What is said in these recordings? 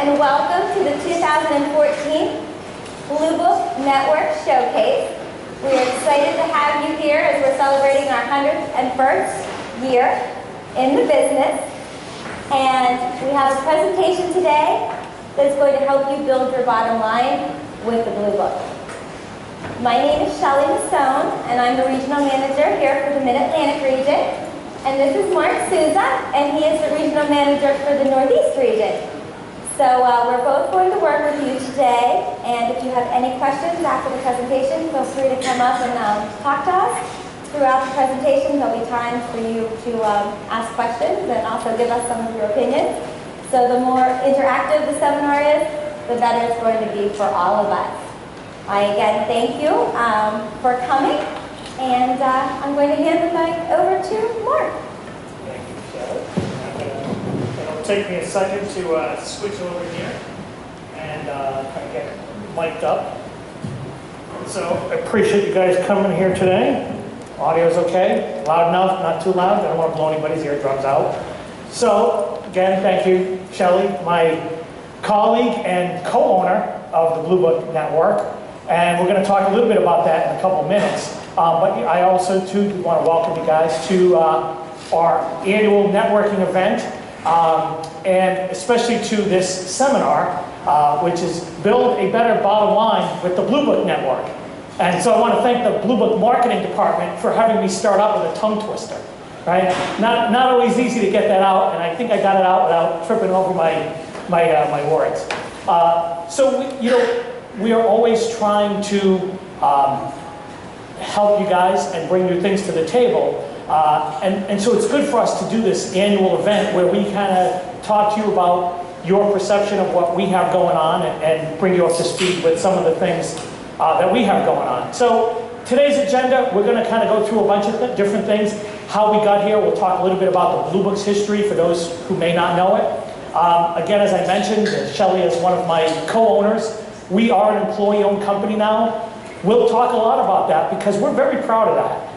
And welcome to the 2014 BlueBook Network Showcase. We are excited to have you here as we're celebrating our 101st year in the business. And we have a presentation today that's going to help you build your bottom line with the BlueBook. My name is Shelley Masson, and I'm the Regional Manager here for the Mid-Atlantic region. And this is Mark Souza, and he is the Regional Manager for the Northeast region. So we're both going to work with you today, and if you have any questions after the presentation, feel free to come up and talk to us. Throughout the presentation, there'll be times for you to ask questions and also give us some of your opinions. So the more interactive the seminar is, the better it's going to be for all of us. I again thank you for coming, and I'm going to hand the mic over to Mark. Thank you, Shelley. It'll take me a second to switch over here and kind of get mic'd up. So I appreciate you guys coming here today. Audio's okay, loud enough, not too loud. I don't want to blow anybody's eardrums out. So again, thank you, Shelley, my colleague and co-owner of the BlueBook Network. And we're going to talk a little bit about that in a couple minutes. But I also, too, want to welcome you guys to our annual networking event, and especially to this seminar, which is Build a Better Bottom Line with the BlueBook Network. And so I want to thank the BlueBook Marketing Department for having me start out with a tongue twister. Right? Not always easy to get that out, and I think I got it out without tripping over my words. So we are always trying to help you guys and bring new things to the table. And so it's good for us to do this annual event where we kind of talk to you about your perception of what we have going on and bring you up to speed with some of the things that we have going on. So today's agenda, we're going to kind of go through a bunch of different things. How we got here, we'll talk a little bit about the BlueBook's history for those who may not know it. Again, as I mentioned, Shelley is one of my co-owners. We are an employee-owned company now. We'll talk a lot about that because we're very proud of that.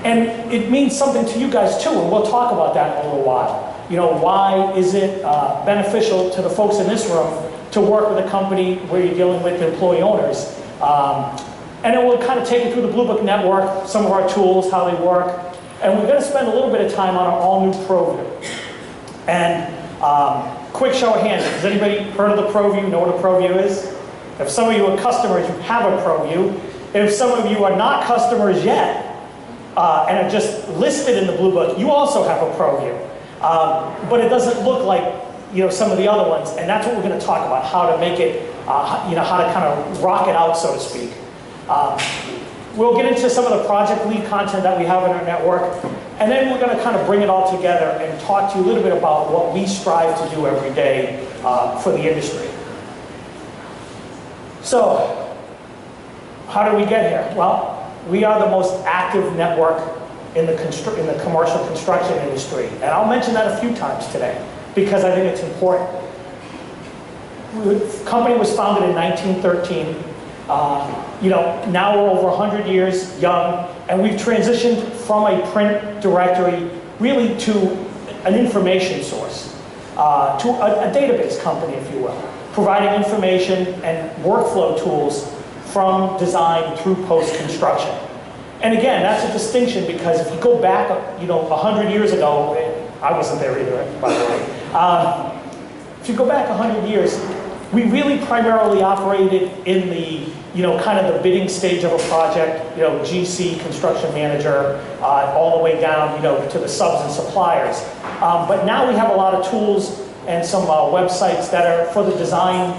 And it means something to you guys too, and we'll talk about that in a little while. You know, why is it beneficial to the folks in this room to work with a company where you're dealing with employee owners? And then we'll kind of take you through the BlueBook Network, some of our tools, how they work. And we're going to spend a little bit of time on our all-new ProView. And quick show of hands, has anybody heard of the ProView, know what a ProView is? If some of you are customers, you have a ProView. If some of you are not customers yet, and are just listed in the BlueBook, you also have a ProView. But it doesn't look like some of the other ones, and that's what we're going to talk about, how to make it, how to kind of rock it out, so to speak. We'll get into some of the project lead content that we have in our network, and then we're going to kind of bring it all together and talk to you a little bit about what we strive to do every day for the industry. So, how did we get here? Well, we are the most active network in the commercial construction industry, and I'll mention that a few times today because I think it's important. The company was founded in 1913. Now we're over 100 years young, and we've transitioned from a print directory really to an information source, to a database company, if you will, providing information and workflow tools from design through post-construction. And again, that's a distinction because if you go back, 100 years ago, I wasn't there either, by the way. If you go back 100 years, we really primarily operated in the, kind of the bidding stage of a project, GC, construction manager, all the way down, to the subs and suppliers. But now we have a lot of tools and some websites that are for the design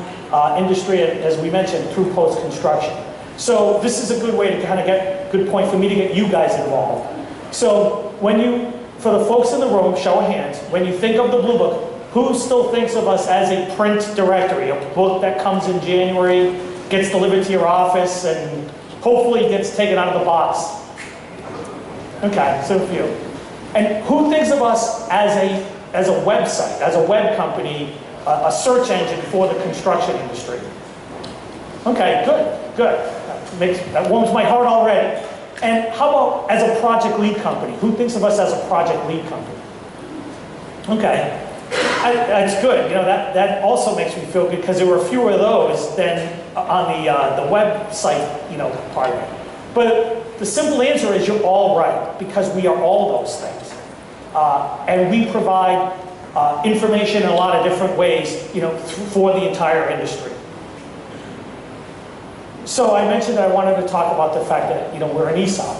industry, as we mentioned, through post-construction. So this is a good way to kind of good point for me to get you guys involved. So for the folks in the room, show of hands, when you think of the BlueBook, who still thinks of us as a print directory, a book that comes in January, gets delivered to your office and hopefully gets taken out of the box. Okay, so a few. And who thinks of us as a website, as a web company, a search engine for the construction industry? Okay, good. That warms my heart already. And how about as a project lead company? Who thinks of us as a project lead company? Okay, that's good. You know, that also makes me feel good because there were fewer of those than on the website, you know, part of it. But the simple answer is you're all right because we are all those things, and we provide information in a lot of different ways, you know, for the entire industry. So I mentioned that I wanted to talk about the fact that, you know, we're an ESOP,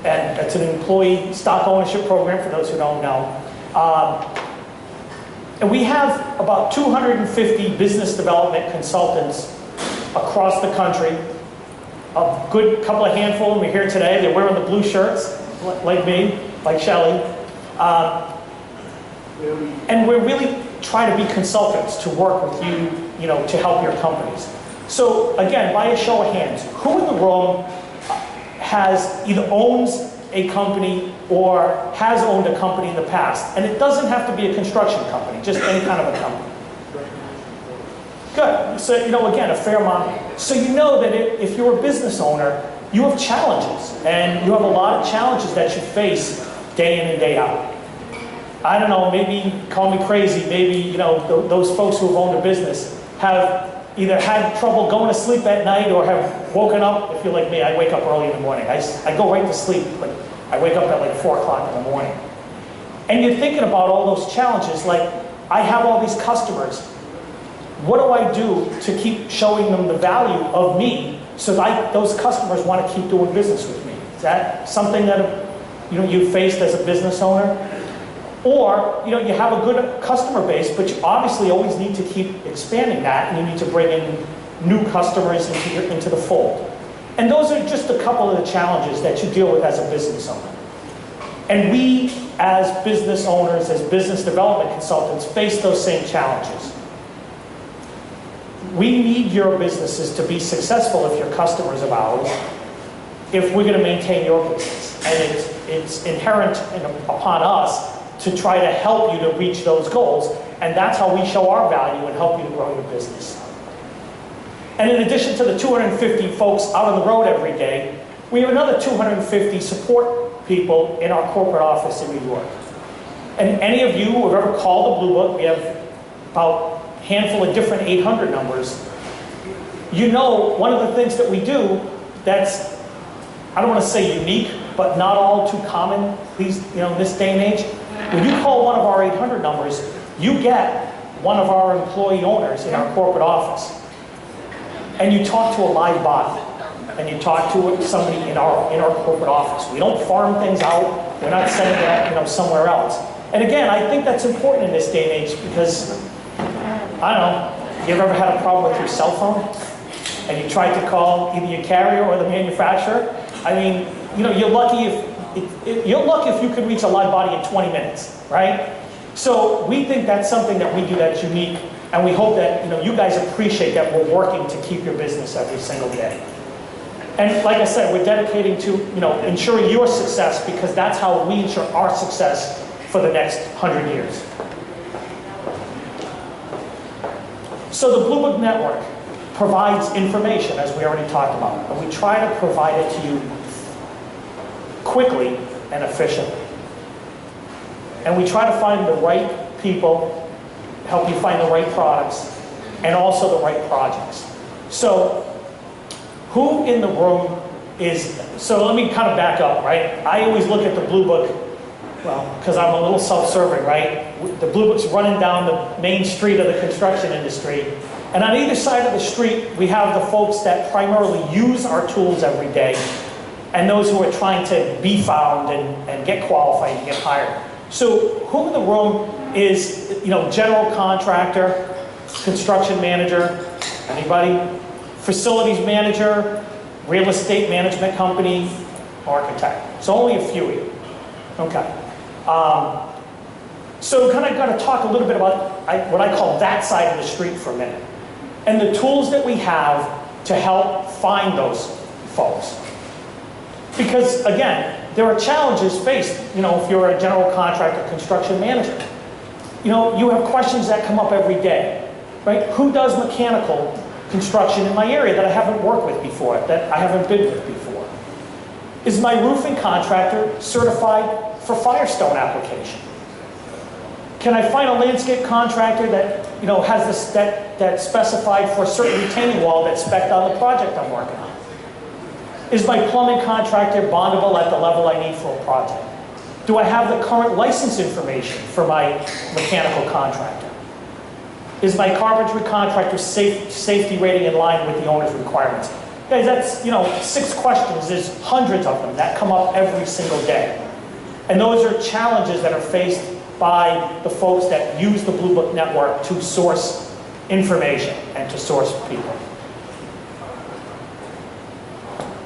and it's an employee stock ownership program for those who don't know. And we have about 250 business development consultants across the country. A good couple of handful, and we're here today. They're wearing the blue shirts, like me, like Shelley. And we're really trying to be consultants to work with you, you know, to help your companies. So again, by a show of hands, who in the room has either owns a company or has owned a company in the past? And it doesn't have to be a construction company, just any kind of a company. Good. So, you know, again, a fair amount. So you know that if you're a business owner, you have challenges, and you have a lot of challenges that you face day in and day out. I don't know, maybe call me crazy, maybe, you know, those folks who have owned a business have either had trouble going to sleep at night or have woken up. If you're like me, I wake up early in the morning. I go right to sleep, but I wake up at like 4 o'clock in the morning. And you're thinking about all those challenges, like, I have all these customers. What do I do to keep showing them the value of me so that those customers want to keep doing business with me? Is that something that, you know, you faced as a business owner? Or, you know, you have a good customer base, but you obviously always need to keep expanding that, and you need to bring in new customers into the fold. And those are just a couple of the challenges that you deal with as a business owner. And we, as business owners, as business development consultants, face those same challenges. We need your businesses to be successful if you're customers of ours, if we're going to maintain your business. And it's inherent upon us to try to help you to reach those goals, and that's how we show our value and help you to grow your business. And in addition to the 250 folks out on the road every day, we have another 250 support people in our corporate office in New York. And any of you who have ever called the BlueBook, we have about a handful of different 800 numbers. You know, one of the things that we do that's, I don't want to say unique, but not all too common these, you know, in this day and age. When you call one of our 800 numbers, you get one of our employee owners in our corporate office. And you talk to a live bot. And you talk to somebody in our corporate office. We don't farm things out. We're not sending it, you know, somewhere else. And again, I think that's important in this day and age because, I don't know, you ever had a problem with your cell phone? And you tried to call either your carrier or the manufacturer? I mean, you know, you're lucky if you could reach a live body in 20 minutes, right? So we think that's something that we do that's unique, and we hope that, you know, you guys appreciate that we're working to keep your business every single day. And like I said, we're dedicating to, you know, ensuring your success because that's how we ensure our success for the next 100 years. So the BlueBook Network provides information, as we already talked about, and we try to provide it to you quickly and efficiently. And we try to find the right people, help you find the right products, and also the right projects. So who in the room is, so let me kind of back up, right? I always look at the BlueBook, well, because I'm a little self-serving, right? The BlueBook's running down the main street of the construction industry. And on either side of the street, we have the folks that primarily use our tools every day, and those who are trying to be found and get qualified and get hired. So who in the room is, you know, general contractor, construction manager, anybody? Facilities manager, real estate management company, architect. So only a few of you. Okay. So kind of got to talk a little bit about what I call that side of the street for a minute. And the tools that we have to help find those folks. Because again, there are challenges faced, if you're a general contractor, construction manager. You have questions that come up every day, right? Who does mechanical construction in my area that I haven't worked with before, that I haven't been with before? Is my roofing contractor certified for Firestone application? Can I find a landscape contractor that has this that's specified for a certain retaining wall that's spec'd on the project I'm working on? Is my plumbing contractor bondable at the level I need for a project? Do I have the current license information for my mechanical contractor? Is my carpentry contractor safety rating in line with the owner's requirements? Guys, that's 6 questions. There's hundreds of them that come up every single day. And those are challenges that are faced by the folks that use the BlueBook network to source information and to source people.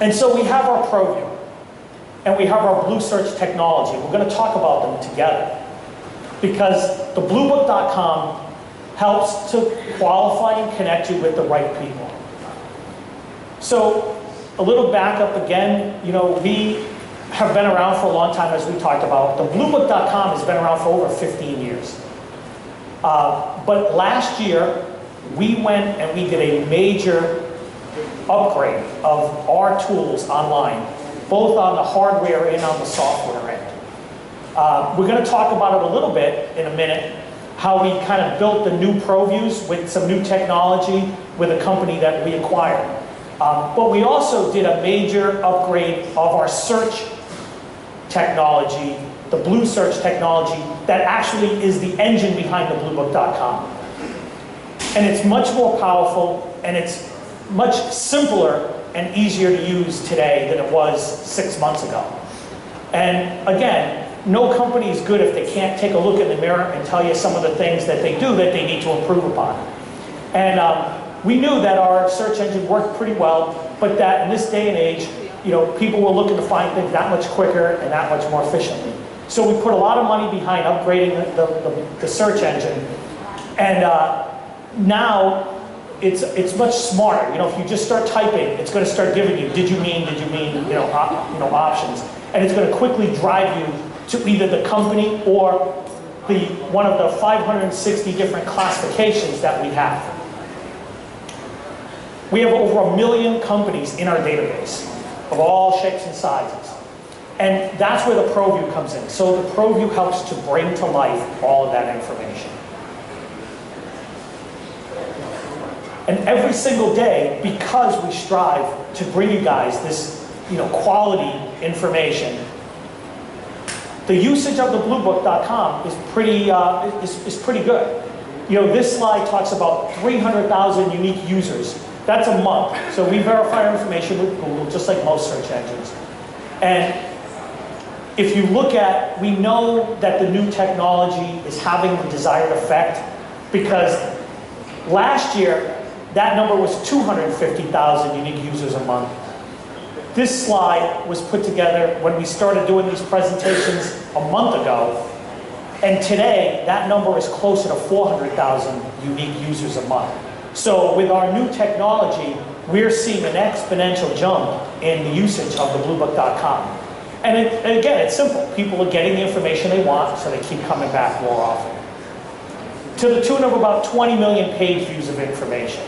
And so we have our ProView, and we have our Blue Search technology. We're going to talk about them together, because the BlueBook.com helps to qualify and connect you with the right people. So a little backup again, we have been around for a long time, as we talked about. The BlueBook.com has been around for over 15 years. But last year, we went and we did a major upgrade of our tools online, both on the hardware and on the software end. We're going to talk about it a little bit in a minute, how we kind of built the new ProViews with some new technology with a company that we acquired. But we also did a major upgrade of our search technology, the Blue Search technology, that actually is the engine behind the BlueBook.com. And it's much more powerful, and it's much simpler and easier to use today than it was 6 months ago. And again, no company is good if they can't take a look in the mirror and tell you some of the things that they do that they need to improve upon. And we knew that our search engine worked pretty well, but that in this day and age, people were looking to find things that much quicker and that much more efficiently. So we put a lot of money behind upgrading the search engine, and now it's much smarter. If you just start typing, it's going to start giving you, did you mean, options, and it's going to quickly drive you to either the company or one of the 560 different classifications that we have. We have over 1 million companies in our database of all shapes and sizes. And that's where the ProView comes in. So the ProView helps to bring to life all of that information. And every single day, because we strive to bring you guys this quality information, the usage of the BlueBook.com is pretty good. This slide talks about 300,000 unique users. That's a month. So we verify our information with Google, just like most search engines. And if you look at, we know that the new technology is having the desired effect, because last year, that number was 250,000 unique users a month. This slide was put together when we started doing these presentations a month ago, and today that number is closer to 400,000 unique users a month. So with our new technology, we're seeing an exponential jump in the usage of the BlueBook.com. And again, it's simple. People are getting the information they want, so they keep coming back more often. To the tune of about 20 million page views of information.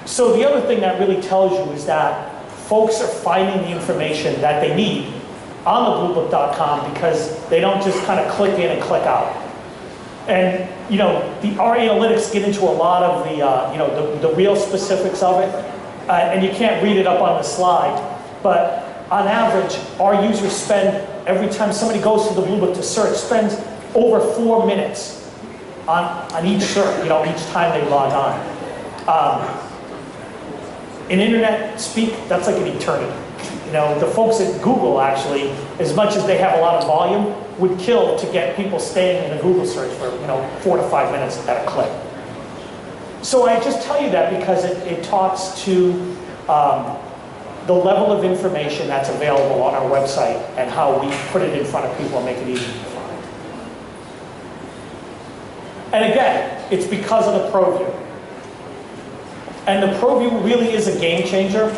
So the other thing that really tells you is that folks are finding the information that they need on the BlueBook.com, because they don't just kind of click in and click out. And our analytics get into a lot of the real specifics of it, and you can't read it up on the slide. But on average, our users spend, every time somebody goes to the BlueBook to search, spends over 4 minutes on each search, each time they log on. In internet speak, that's like an eternity. The folks at Google, actually, as much as they have a lot of volume, would kill to get people staying in a Google search for 4 to 5 minutes at a click. So I just tell you that because it talks to the level of information that's available on our website and how we put it in front of people and make it easy to find. And again, it's because of the ProView. And the ProView really is a game changer.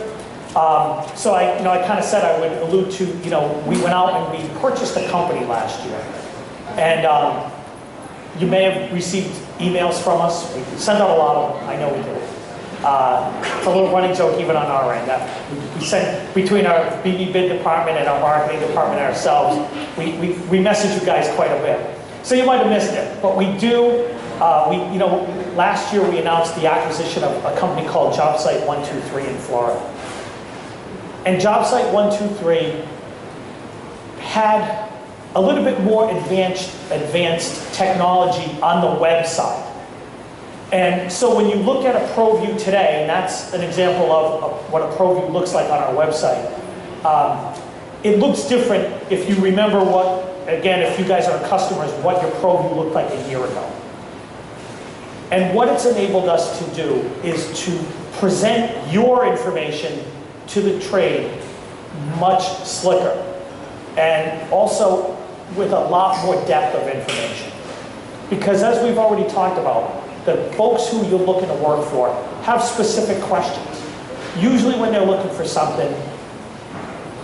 So I kind of said I would allude to, we went out and we purchased a company last year. And you may have received emails from us. We send out a lot of them. I know we do. It's a little running joke even on our end. That we send, between our BB bid department and our marketing department ourselves, we message you guys quite a bit. So you might have missed it, but we do. Last year we announced the acquisition of a company called JobSite 123 in Florida. And JobSite 123 had a little bit more advanced technology on the website. And so when you look at a ProView today, and that's an example of what a ProView looks like on our website, it looks different if you remember again, if you guys are customers, what your ProView looked like a year ago. And what it's enabled us to do is to present your information to the trade much slicker, and also with a lot more depth of information. Because as we've already talked about, the folks who you're looking to work for have specific questions. Usually when they're looking for something,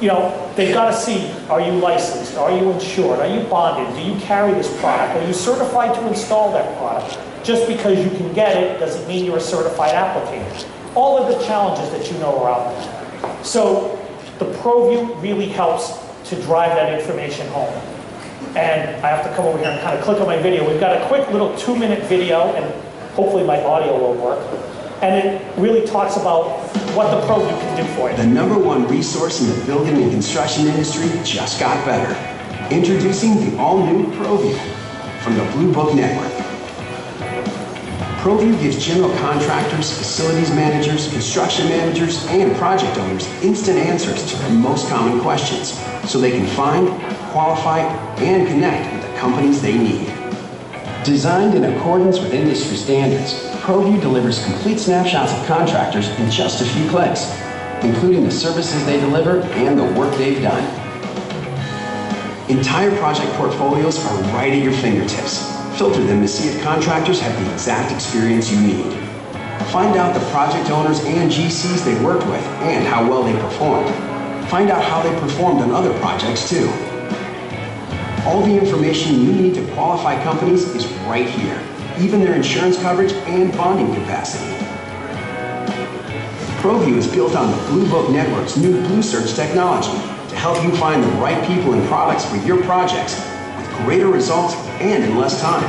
they've got to see, are you licensed? Are you insured? Are you bonded? Do you carry this product? Are you certified to install that product? Just because you can get it doesn't mean you're a certified applicator. All of the challenges that you know are out there. So the ProView really helps to drive that information home. And I have to come over here and kind of click on my video. We've got a quick little 2-minute video, and hopefully my audio will work. And it really talks about what the ProView can do for you. The #1 resource in the building and construction industry just got better. Introducing the all-new ProView from the BlueBook network. ProView gives general contractors, facilities managers, construction managers, and project owners instant answers to their most common questions, so they can find, qualify, and connect with the companies they need. Designed in accordance with industry standards, ProView delivers complete snapshots of contractors in just a few clicks, including the services they deliver and the work they've done. Entire project portfolios are right at your fingertips. Filter them to see if contractors have the exact experience you need. Find out the project owners and GCs they worked with and how well they performed. Find out how they performed on other projects too. All the information you need to qualify companies is right here, even their insurance coverage and bonding capacity. ProView is built on the BlueBook network's new BlueSearch technology to help you find the right people and products for your projects with greater results and in less time.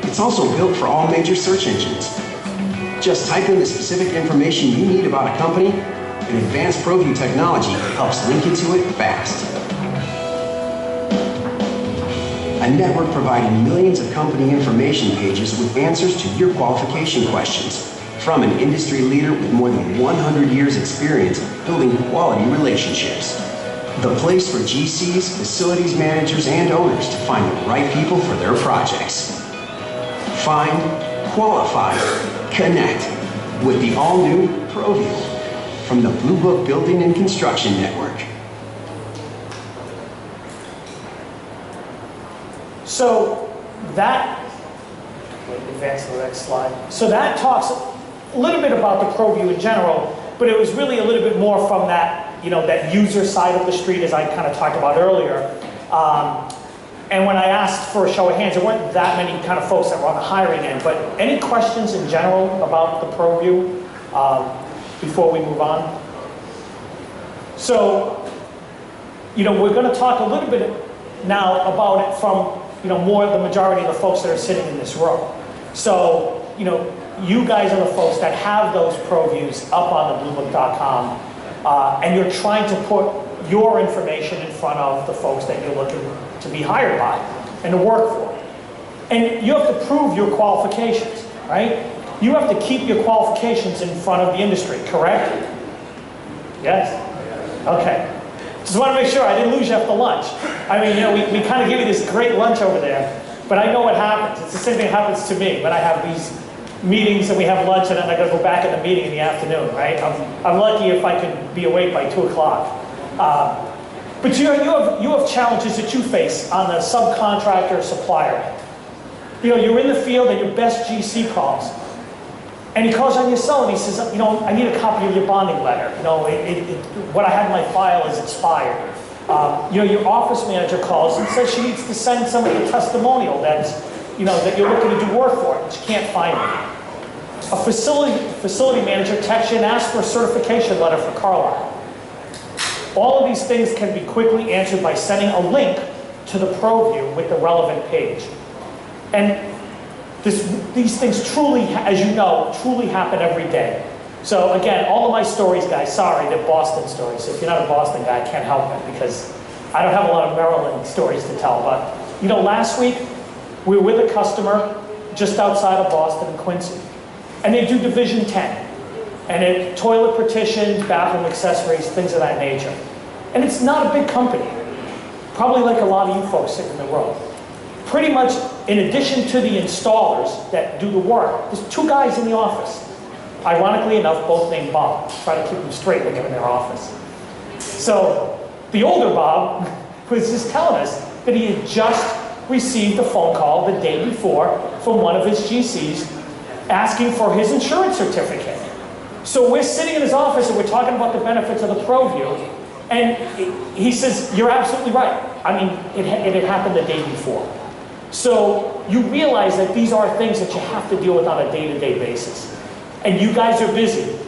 It's also built for all major search engines. Just type in the specific information you need about a company, and advanced ProView technology helps link you to it fast. A network providing millions of company information pages with answers to your qualification questions from an industry leader with more than 100 years experience building quality relationships. The place for GCs, facilities managers, and owners to find the right people for their projects. Find, qualify, connect with the all-new ProView from the BlueBook Building and Construction Network. So that, advance to the next slide. So that talks a little bit about the ProView in general, but it was really a little bit more from that, that user side of the street, as I kind of talked about earlier. And when I asked for a show of hands, there weren't that many kind of folks that were on the hiring end, but any questions in general about the ProView before we move on? So, we're going to talk a little bit now about it from, more of the majority of the folks that are sitting in this room. So, you guys are the folks that have those ProViews up on the BlueBook.com, and you're trying to put your information in front of the folks that you're looking to be hired by and to work for. And you have to prove your qualifications, right? You have to keep your qualifications in front of the industry, correct? Yes? Okay. Just want to make sure I didn't lose you after lunch. I mean, we kind of give you this great lunch over there, but I know what happens. It's the same thing that happens to me when I have these meetings and we have lunch and then I got to go back in the meeting in the afternoon, right? I'm lucky if I can be awake by 2 o'clock. But you have challenges that you face on the subcontractor supplier. You're in the field and your best GC calls. And he calls on your cell and he says, you know, I need a copy of your bonding letter. You know, what I have in my file is expired. You know, your office manager calls and says she needs to send somebody a testimonial that's, you know, that you're looking to do work for, but she can't find it. A facility manager texts you and asks for a certification letter for Carlisle. All of these things can be quickly answered by sending a link to the ProView with the relevant page. And these things truly, as you know, truly happen every day. So again, all of my stories, guys, sorry, they're Boston stories. So if you're not a Boston guy, I can't help it because I don't have a lot of Maryland stories to tell. But, you know, last week, we were with a customer just outside of Boston in Quincy. And they do Division 10. And it's toilet partitions, bathroom accessories, things of that nature. And it's not a big company. Probably like a lot of you folks sitting in the room. Pretty much, in addition to the installers that do the work, there's two guys in the office. Ironically enough, both named Bob. Try to keep them straight when they're in their office. So, the older Bob was just telling us that he had just received a phone call the day before from one of his GCs asking for his insurance certificate. So we're sitting in his office and we're talking about the benefits of the ProView, and he says, you're absolutely right. I mean, it had happened the day before. So you realize that these are things that you have to deal with on a day-to-day basis. And you guys are busy.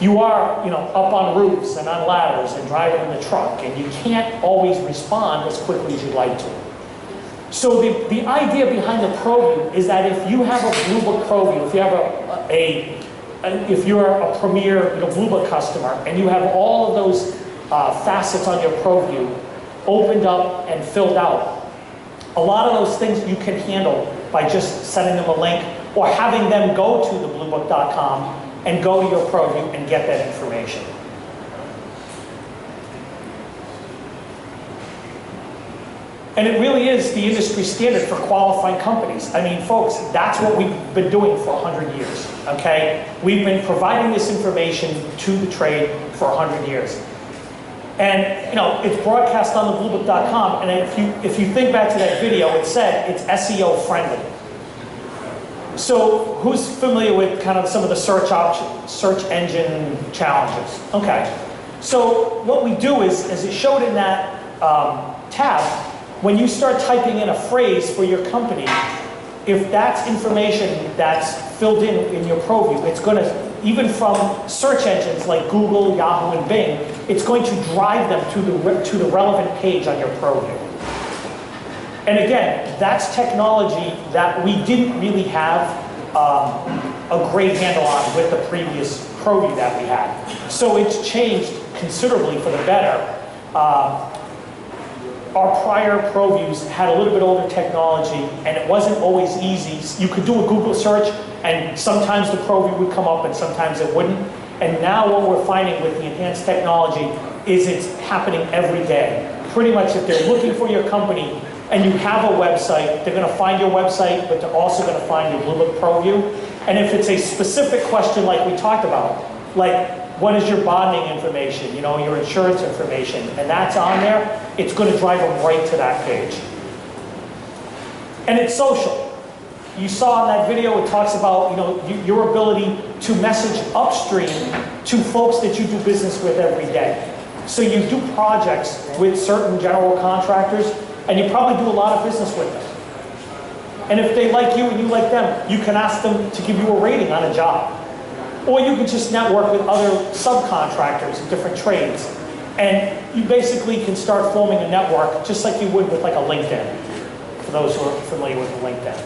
You are, you know, up on roofs and on ladders and driving in the truck, and you can't always respond as quickly as you'd like to. So the idea behind the ProView is that if you have a BlueBook ProView, if you have if you're a premier, you know, BlueBook customer, and you have all of those facets on your ProView opened up and filled out, a lot of those things you can handle by just sending them a link or having them go to the BlueBook.com and go to your ProView and get that information. And it really is the industry standard for qualified companies. I mean, folks, that's what we've been doing for 100 years, okay? We've been providing this information to the trade for 100 years. And, you know, it's broadcast on the BlueBook.com, and if you think back to that video, it said it's SEO friendly. So who's familiar with kind of some of the search engine challenges? Okay. So what we do is, as it showed in that tab, when you start typing in a phrase for your company, if that's information that's filled in your ProView, it's going to, even from search engines like Google, Yahoo, and Bing, it's going to drive them to the relevant page on your ProView. And again, that's technology that we didn't really have a great handle on with the previous ProView that we had. So it's changed considerably for the better. Our prior ProViews had a little bit older technology, and it wasn't always easy. You could do a Google search, and sometimes the ProView would come up, and sometimes it wouldn't. And now what we're finding with the enhanced technology is it's happening every day. Pretty much if they're looking for your company, and you have a website, they're going to find your website, but they're also going to find your BlueBook ProView. And if it's a specific question like we talked about, like what is your bonding information, you know, your insurance information, and that's on there, it's going to drive them right to that page. And it's social. You saw in that video, it talks about, you know, your ability to message upstream to folks that you do business with every day. So you do projects with certain general contractors, and you probably do a lot of business with them. And if they like you and you like them, you can ask them to give you a rating on a job. Or you can just network with other subcontractors in different trades. And you basically can start forming a network just like you would with like a LinkedIn, for those who are familiar with LinkedIn.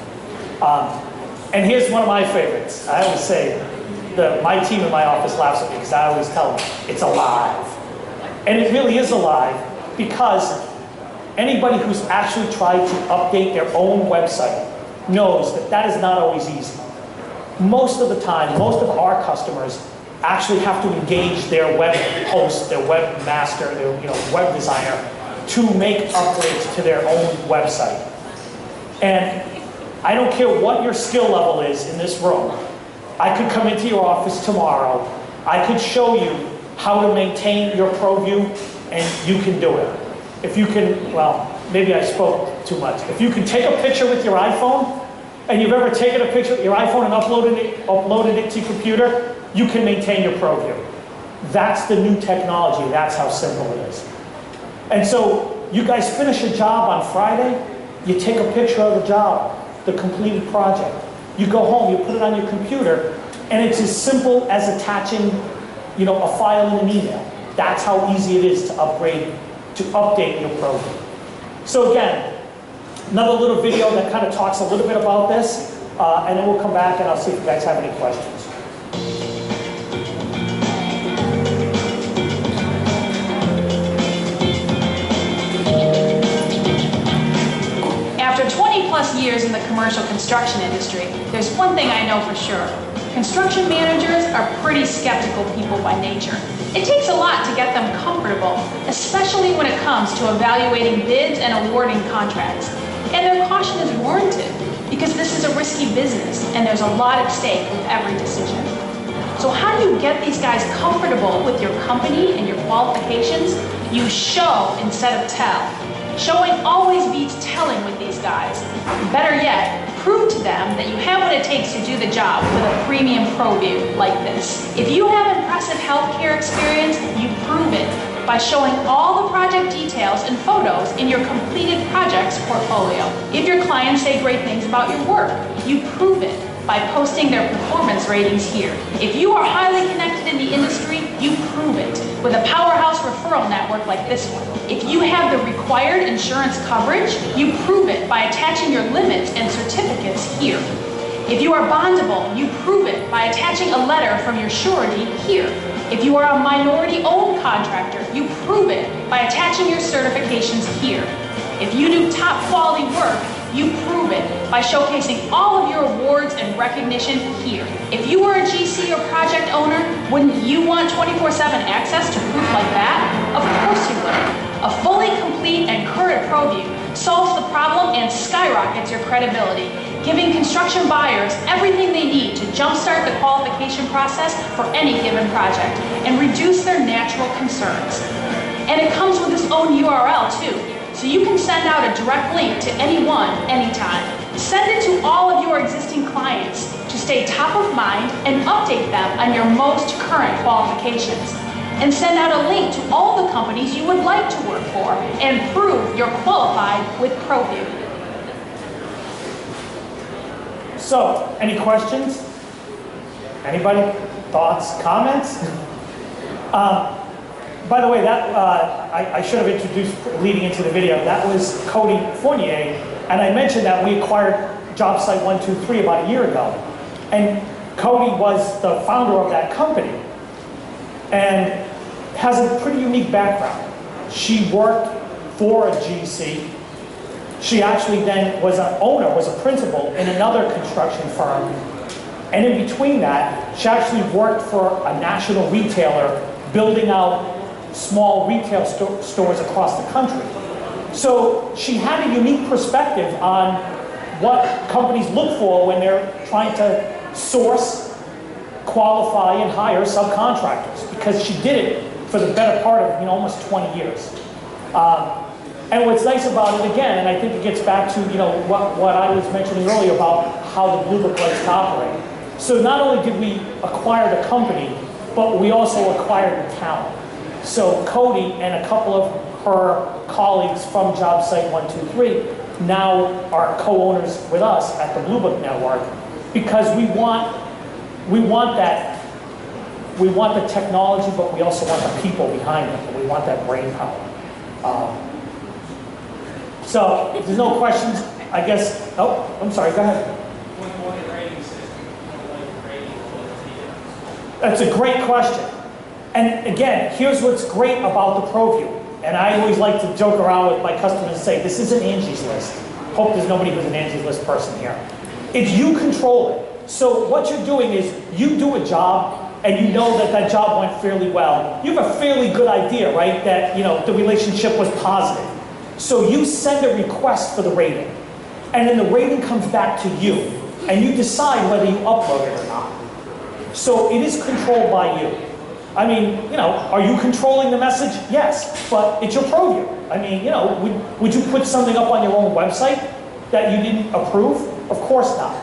And here's one of my favorites. I always say, my team in my office laughs at me because I always tell them, it's alive. And it really is alive because anybody who's actually tried to update their own website knows that that is not always easy. Most of the time, most of our customers actually have to engage their web host, their webmaster, their web designer to make upgrades to their own website. And I don't care what your skill level is in this room. I could come into your office tomorrow. I could show you how to maintain your ProView, and you can do it. If you can, well, maybe I spoke too much. If you can take a picture with your iPhone and you've ever taken a picture with your iPhone and uploaded it to your computer, you can maintain your ProView. That's the new technology. That's how simple it is. And so you guys finish a job on Friday, you take a picture of the job, the completed project. You go home, you put it on your computer, and it's as simple as attaching, a file in an email. That's how easy it is to update your program. So again, another little video that kind of talks a little bit about this, and then we'll come back and I'll see if you guys have any questions. After 20+ years in the commercial construction industry, there's one thing I know for sure. Construction managers are pretty skeptical people by nature. It takes a lot to get them comfortable, especially when it comes to evaluating bids and awarding contracts. And their caution is warranted, because this is a risky business and there's a lot at stake with every decision. So how do you get these guys comfortable with your company and your qualifications? You show instead of tell. Showing always beats telling with these guys. Better yet, prove to them that you have what it takes to do the job with a premium ProView like this. If you have impressive healthcare experience, you prove it by showing all the project details and photos in your completed projects portfolio. If your clients say great things about your work, you prove it by posting their performance ratings here. If you are highly connected in the industry, you prove it with a powerhouse referral network like this one. If you have the required insurance coverage, you prove it by attaching your limits and certificates here. If you are bondable, you prove it by attaching a letter from your surety here. If you are a minority-owned contractor, you prove it by attaching your certifications here. If you do top quality work, you prove it by showcasing all of your awards and recognition here. If you were a GC or project owner, wouldn't you want 24/7 access to proof like that? Of course you would. A fully complete and current ProView solves the problem and skyrockets your credibility, giving construction buyers everything they need to jumpstart the qualification process for any given project and reduce their natural concerns. And it comes with its own URL too, so you can send out a direct link to anyone, anytime. Send it to all of your existing clients to stay top of mind and update them on your most current qualifications. And send out a link to all the companies you would like to work for and prove you're qualified with ProView. So, any questions? Anybody? Thoughts, comments? By the way, that I should have introduced leading into the video. That was Cody Fournier, and I mentioned that we acquired Job Site 123 about a year ago. And Cody was the founder of that company and has a pretty unique background. She worked for a GC. She actually then was an owner, was a principal in another construction firm. And in between that, she actually worked for a national retailer building out small retail stores across the country. So she had a unique perspective on what companies look for when they're trying to source, qualify, and hire subcontractors, because she did it for the better part of almost 20 years. And what's nice about it, again, and I think it gets back to what I was mentioning earlier about how the BlueBook likes to operate. So not only did we acquire the company, but we also acquired the talent. So Cody and a couple of her colleagues from Job Site 123 now are co-owners with us at the BlueBook network, because we want the technology, but we also want the people behind it. We want that brain power. So if there's no questions, I guess. Oh, I'm sorry. Go ahead. That's a great question. And again, here's what's great about the ProView. And I always like to joke around with my customers and say, this isn't Angie's List. Hope there's nobody who's an Angie's List person here. It's you control it. So what you're doing is you do a job and you know that that job went fairly well. You have a fairly good idea, right, that the relationship was positive. So you send a request for the rating. And then the rating comes back to you. And you decide whether you upload it or not. So it is controlled by you. I mean, are you controlling the message? Yes, but it's your ProView. I mean, would you put something up on your own website that you didn't approve? Of course not.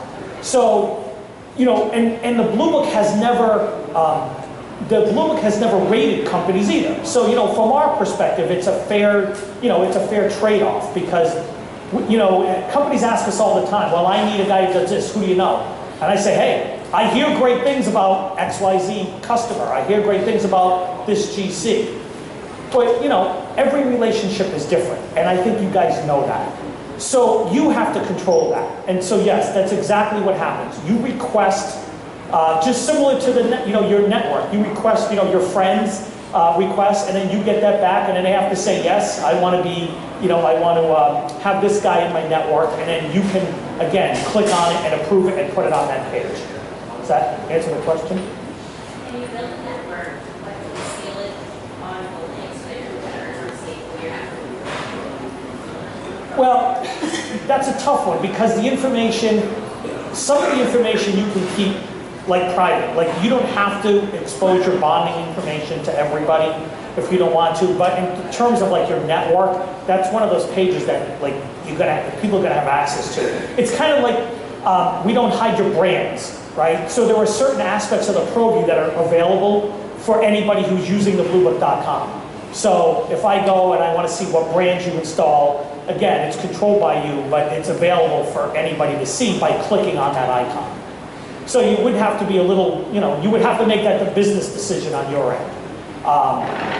So, and the BlueBook has never, rated companies either. So, from our perspective, it's a fair, trade-off because, companies ask us all the time, well, I need a guy who does this, who do you know? And I say, hey, I hear great things about XYZ customer. I hear great things about this GC. But, every relationship is different, and I think you guys know that. So you have to control that. And so yes, that's exactly what happens. You request, just similar to your network, you request, your friends request, and then you get that back, and then they have to say, yes, I want to be, I want to have this guy in my network, and then you can, again, click on it and approve it and put it on that page. Does that answer the question? Can you build a network, like you seal it on the links so your competitors are safe for your network? Well, that's a tough one because the information, some of the information you can keep like private. Like you don't have to expose your bonding information to everybody if you don't want to. But in terms of like your network, that's one of those pages that like people are gonna have access to. It's kind of like we don't hide your brands, right? So there are certain aspects of the ProView that are available for anybody who's using the BlueBook.com. So if I go and I want to see what brands you install, again, it's controlled by you, but it's available for anybody to see by clicking on that icon. So you would have to be a little, you would have to make that the business decision on your end. I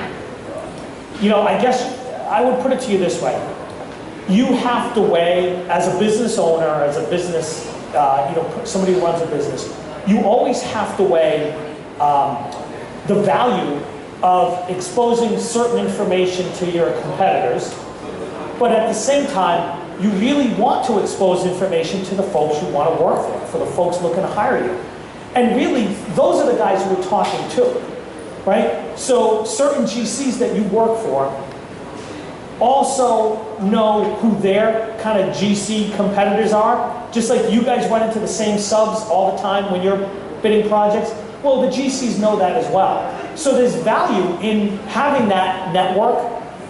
guess I would put it to you this way. You have to weigh, as a business owner, as a business, somebody who runs a business, you always have to weigh the value of exposing certain information to your competitors, but at the same time, you really want to expose information to the folks you want to work for the folks looking to hire you. And really, those are the guys who we're talking to, right? So certain GCs that you work for also know who their kind of GC competitors are, just like you guys run into the same subs all the time when you're bidding projects. Well, the GCs know that as well. So there's value in having that network,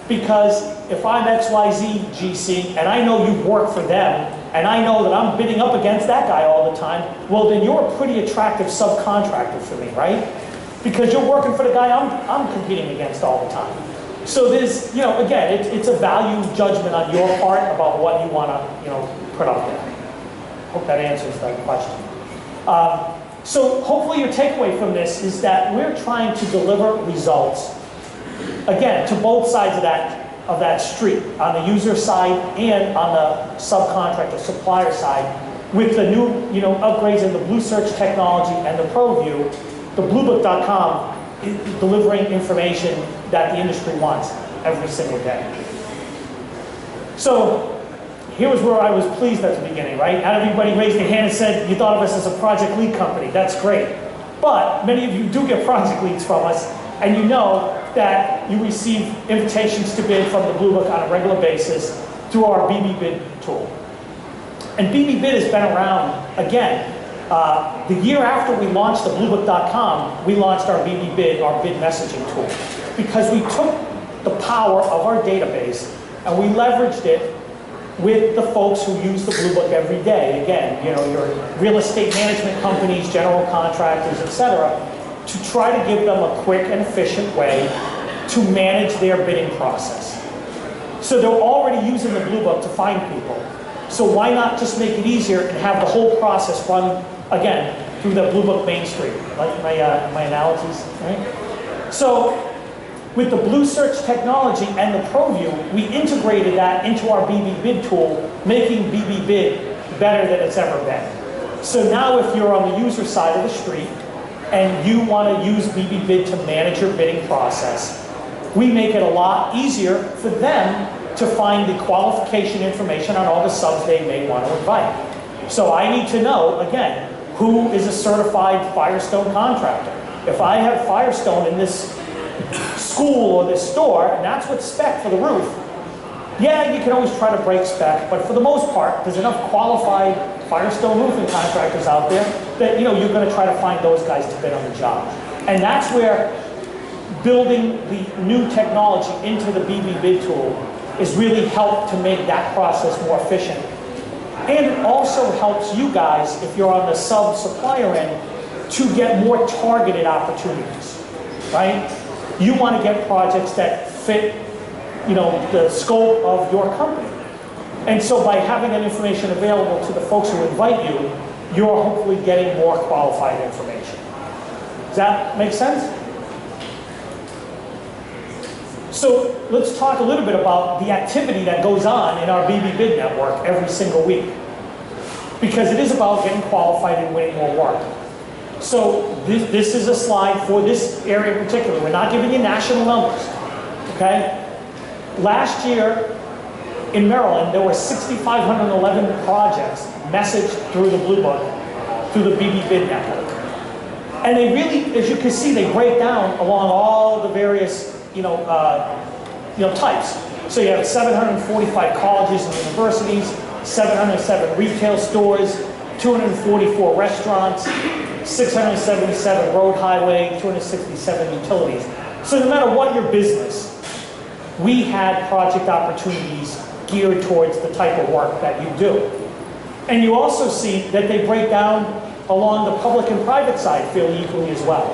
because if I'm XYZ GC and I know you've worked for them and I know that I'm bidding up against that guy all the time, well then you're a pretty attractive subcontractor for me, right? Because you're working for the guy I'm competing against all the time. So there's, again, it's a value judgment on your part about what you want to put up there. Hope that answers that question. So hopefully your takeaway from this is that we're trying to deliver results, again, to both sides of that street, on the user side and on the subcontractor, supplier side, with the new upgrades in the Blue Search technology and the ProView. The BlueBook.com is delivering information that the industry wants every single day. So here was where I was pleased at the beginning, right? Not everybody raised their hand and said, you thought of us as a project lead company. That's great. But many of you do get project leads from us, and you know that you receive invitations to bid from the BlueBook on a regular basis through our BB Bid tool. And BB Bid has been around, again, the year after we launched the BlueBook.com, we launched our BB Bid, our bid messaging tool, because we took the power of our database and we leveraged it with the folks who use the BlueBook every day. Again, your real estate management companies, general contractors, etc., to try to give them a quick and efficient way to manage their bidding process. So they're already using the BlueBook to find people. So why not just make it easier and have the whole process run, again, through the BlueBook main street? Like my analogies, right? So with the Blue Search technology and the ProView, we integrated that into our BB Bid tool, making BB Bid better than it's ever been. So now if you're on the user side of the street and you want to use BB Bid to manage your bidding process, we make it a lot easier for them to find the qualification information on all the subs they may want to invite. So I need to know, again, who is a certified Firestone contractor. If I have Firestone in this school or this store, and that's what's spec for the roof, yeah, you can always try to break spec, but for the most part, there's enough qualified Firestone roofing contractors out there that you're going to try to find those guys to bid on the job. And that's where building the new technology into the BB Bid tool is really helped to make that process more efficient. And it also helps you guys, if you're on the sub-supplier end, to get more targeted opportunities, right? You want to get projects that fit, the scope of your company. And so by having that information available to the folks who invite you, you're hopefully getting more qualified information. Does that make sense? So let's talk a little bit about the activity that goes on in our BB Bid network every single week. Because it is about getting qualified and winning more work. So this is a slide for this area in particular. We're not giving you national numbers, okay? Last year in Maryland, there were 6,511 projects messaged through the BlueBook, through the BB Bid network. And they really, as you can see, they break down along all the various types. So you have 745 colleges and universities, 707 retail stores, 244 restaurants, 677 road, highway, 267 utilities. So no matter what your business, we had project opportunities geared towards the type of work that you do. And you also see that they break down along the public and private side fairly equally as well,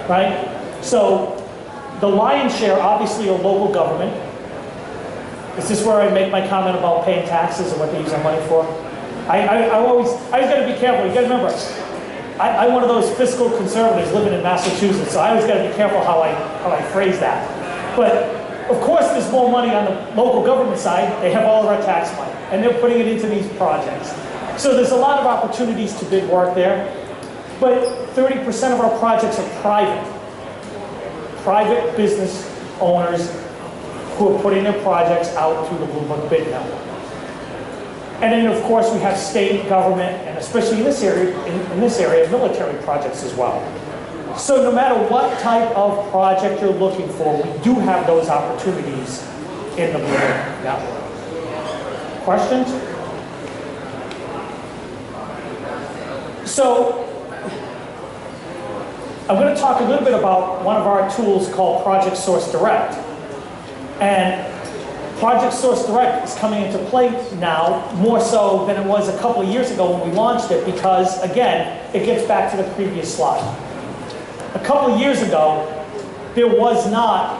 right? So the lion's share, obviously, are local government. Is this where I make my comment about paying taxes and what they use our money for? I always got to be careful. You got to remember, I'm one of those fiscal conservatives living in Massachusetts, so I always got to be careful how I phrase that. But of course, there's more money on the local government side. They have all of our tax money, and they're putting it into these projects. So there's a lot of opportunities to bid work there. But 30% of our projects are private business owners who are putting their projects out through the BlueBook bid network. And then, of course, we have state government, and especially in this area, military projects as well. So no matter what type of project you're looking for, we do have those opportunities in the BlueBook network. Questions? So I'm going to talk a little bit about one of our tools called Project Source Direct. And Project Source Direct is coming into play now, more so than it was a couple of years ago when we launched it, because, again, it gets back to the previous slide. A couple of years ago, there was not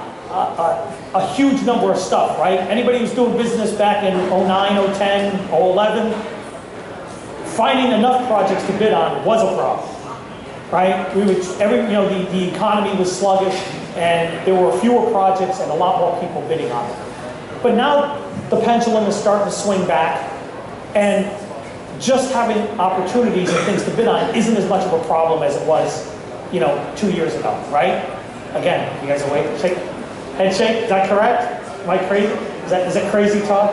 a huge number of stuff, right? Anybody who's doing business back in 09, 010, 011, finding enough projects to bid on was a problem, right? The economy was sluggish, and there were fewer projects and a lot more people bidding on it. But now the pendulum is starting to swing back, and just having opportunities and things to bid on isn't as much of a problem as it was, 2 years ago, right? Again, you guys awake? Head shake, is that correct? Am I crazy? Is that crazy talk?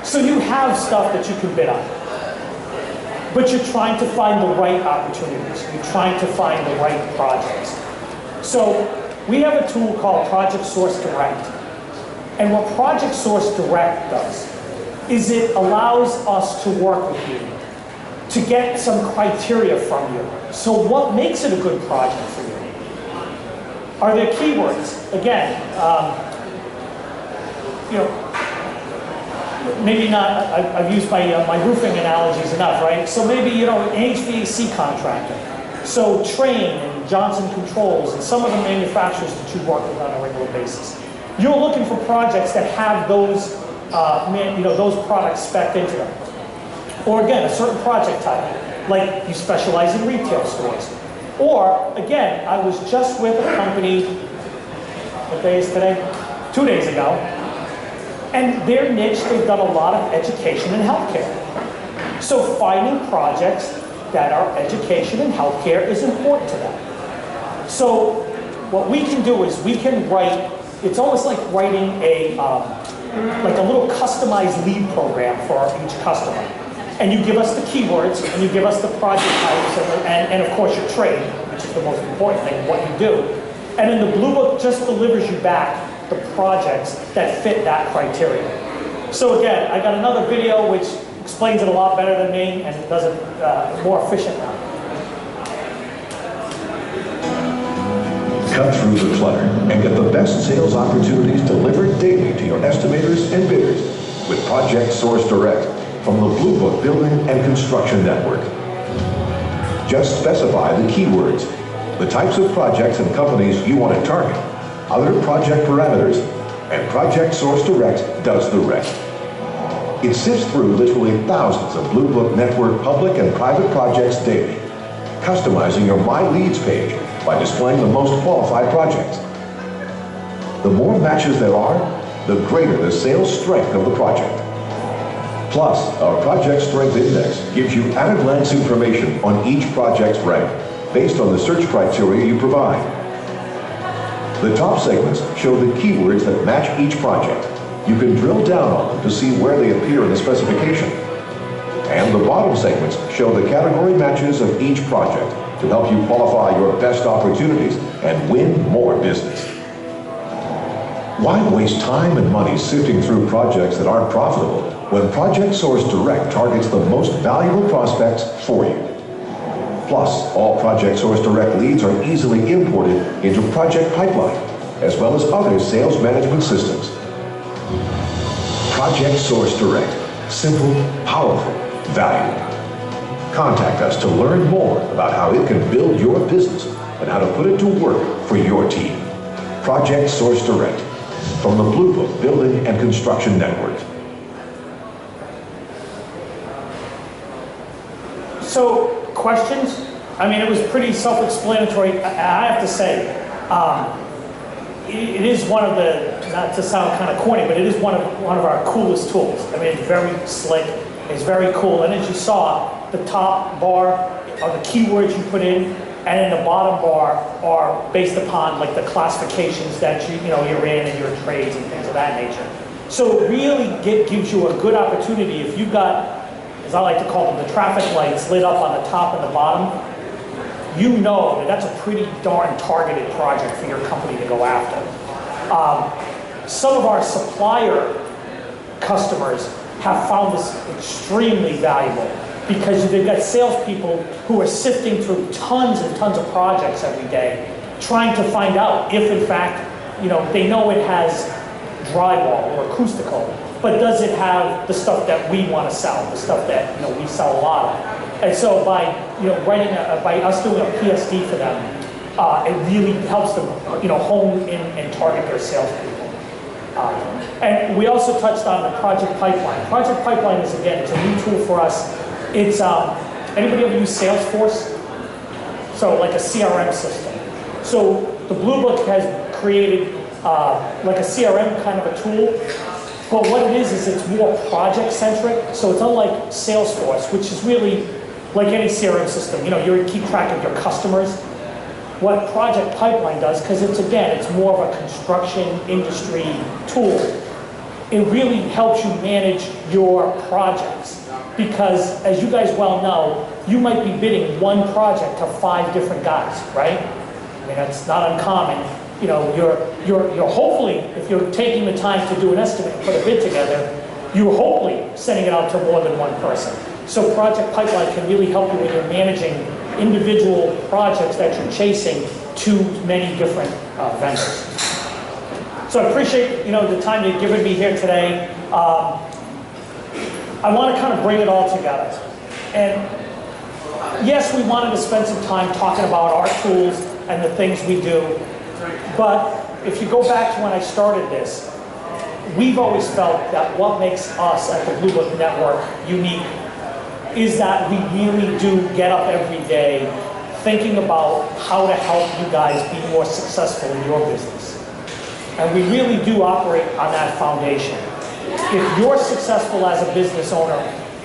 So you have stuff that you can bid on, but you're trying to find the right opportunities. You're trying to find the right projects. So we have a tool called Project Source Direct. And what Project Source Direct does is it allows us to work with you to get some criteria from you. So what makes it a good project for you? Are there keywords? Again, maybe not, I've used my roofing analogies enough, right? So maybe, an HVAC contractor. So Trane and Johnson Controls and some of the manufacturers that you work with on a regular basis. You're looking for projects that have those, those products spec'd into them. Or again, a certain project type, like you specialize in retail stores. Or again, I was just with a company, what day is today? 2 days ago, and their niche, they've done a lot of education and healthcare. So finding projects that are education and healthcare is important to them. So what we can do is we can write, it's almost like writing a little customized lead program for each customer. And you give us the keywords, and you give us the project types, and of course your trade, which is the most important thing, what you do. And then the BlueBook just delivers you back the projects that fit that criteria. So again, I got another video which explains it a lot better than me, and it does it more efficient now. Cut through the clutter and get the best sales opportunities delivered daily to your estimators and bidders with Project Source Direct. from the BlueBook Building and Construction Network. Just specify the keywords, the types of projects and companies you want to target, other project parameters, and Project Source Direct does the rest. It sifts through literally thousands of BlueBook Network public and private projects daily, customizing your My Leads page by displaying the most qualified projects. The more matches there are, the greater the sales strength of the project. Plus, our Project Strength Index gives you at-a-glance information on each project's rank based on the search criteria you provide. The top segments show the keywords that match each project. You can drill down on them to see where they appear in the specification. And the bottom segments show the category matches of each project to help you qualify your best opportunities and win more business. Why waste time and money sifting through projects that aren't profitable when Project Source Direct targets the most valuable prospects for you? Plus, all Project Source Direct leads are easily imported into Project Pipeline, as well as other sales management systems. Project Source Direct. Simple, powerful, valuable. Contact us to learn more about how it can build your business and how to put it to work for your team. Project Source Direct from the BlueBook Building and Construction Network. So, questions? I mean, it was pretty self-explanatory. I have to say, it is one of the, not to sound kind of corny, but it is one of our coolest tools. I mean, it's very slick, it's very cool, and as you saw, the top bar are the keywords you put in, and in the bottom bar are based upon like the classifications that you're in and your trades and things of that nature. So it really gives you a good opportunity if you've got, as I like to call them, the traffic lights lit up on the top and the bottom. You know that that's a pretty darn targeted project for your company to go after. Some of our supplier customers have found this extremely valuable because they've got salespeople who are sifting through tons and tons of projects every day, trying to find out if, in fact, they know it has drywall or acoustical, but does it have the stuff that we want to sell, the stuff that we sell a lot of. And so by by us doing a PSD for them, it really helps them hone in and target their salespeople. And we also touched on the Project Pipeline. Project Pipeline is, again, it's a new tool for us. It's anybody ever use Salesforce? So like a CRM system. So the BlueBook has created like a CRM kind of a tool. But what it is it's more project-centric. So it's unlike Salesforce, which is really like any CRM system. You keep track of your customers. What Project Pipeline does, because it's more of a construction industry tool, it really helps you manage your projects. Because as you guys well know, you might be bidding one project to 5 different guys, right? I mean, that's not uncommon. You're hopefully, if you're taking the time to do an estimate and put a bid together, you're hopefully sending it out to more than one person. So Project Pipeline can really help you when you're managing individual projects that you're chasing to many different vendors. So I appreciate the time you've given me here today. I want to kind of bring it all together. And yes, we wanted to spend some time talking about our tools and the things we do. But if you go back to when I started this, we've always felt that what makes us at the BlueBook Network unique is that we really do get up every day thinking about how to help you guys be more successful in your business. And we really do operate on that foundation. If you're successful as a business owner,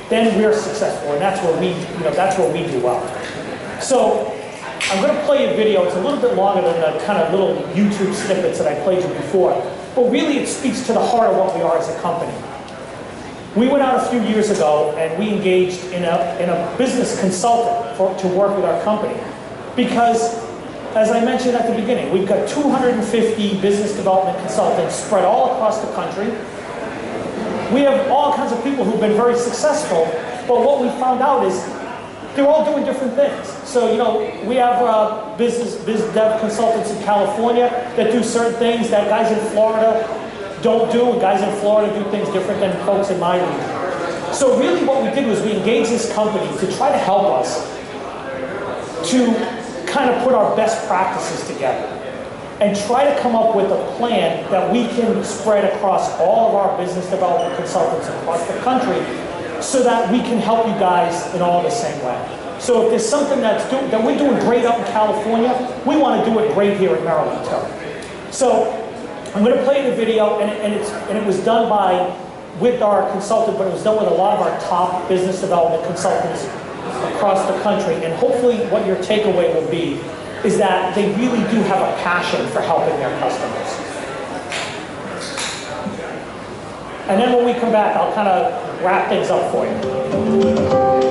then we're successful, and that's where we do well. So I'm going to play a video. It's a little bit longer than the kind of little YouTube snippets that I played you before, but really it speaks to the heart of what we are as a company. We went out a few years ago and we engaged in a business consultant to work with our company because, as I mentioned at the beginning, we've got 250 business development consultants spread all across the country. We have all kinds of people who've been very successful, but what we found out is they're all doing different things. So, we have biz dev consultants in California that do certain things that guys in Florida don't do, and guys in Florida do things different than folks in my region. So really what we did was we engaged this company to try to help us to kind of put our best practices together and try to come up with a plan that we can spread across all of our business development consultants across the country so that we can help you guys in all the same way. So if there's something that we're doing great up in California, we want to do it great here in Maryland too. So I'm going to play the video, and it was done with our consultant, but it was done with a lot of our top business development consultants across the country. And hopefully what your takeaway will be is that they really do have a passion for helping their customers. And then when we come back, I'll kind of wrap things up for you.